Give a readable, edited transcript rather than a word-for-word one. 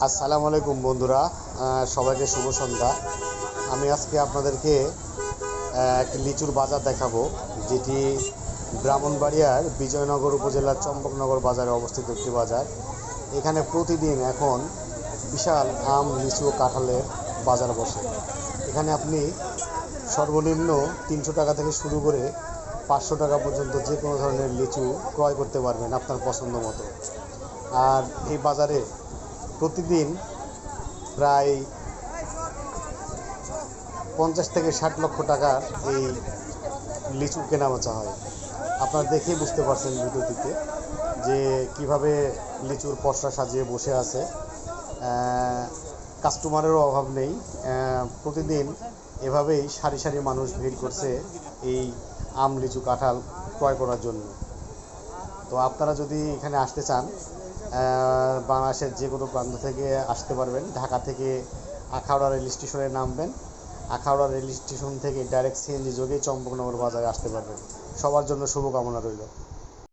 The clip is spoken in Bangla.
আসসালামু আলাইকুম বন্ধুরা, সবাইকে শুভ সন্ধ্যা। আমি আজকে আপনাদেরকে একটি লিচুর বাজার দেখাবো, যেটি ব্রাহ্মণবাড়িয়ার বিজয়নগর উপজেলার চম্পকনগর বাজারে অবস্থিত একটি বাজার। এখানে প্রতিদিন এখন বিশাল আম, লিচু ও কাঁঠালের বাজার বসে। এখানে আপনি সর্বনিম্ন 300 টাকা থেকে শুরু করে 500 টাকা পর্যন্ত যে কোনো ধরনের লিচু ক্রয় করতে পারবেন আপনার পছন্দ মতো। আর এই বাজারে প্রতিদিন প্রায় 50 থেকে 60 লক্ষ টাকার এই লিচু কেনাবেচা হয়। আপনারা দেখেই বুঝতে পারছেন ভিডিওটিতে যে কিভাবে লিচুর পসরা সাজিয়ে বসে আছে। কাস্টমারেরও অভাব নেই। প্রতিদিন এভাবেই সারি সারি মানুষ ভিড় করছে এই আম, লিচু, কাঁঠাল ক্রয় করার জন্য। তো আপনারা যদি এখানে আসতে চান, বাংলাদেশের যে কোনো প্রান্ত থেকে আসতে পারবেন। ঢাকা থেকে আখাউড়া রেল স্টেশনে নামবেন, আখাউড়া রেল স্টেশন থেকে ডাইরেক্ট সিএনজি যোগেই চম্পকনগর বাজারে আসতে পারবেন। সবার জন্য শুভকামনা রইল।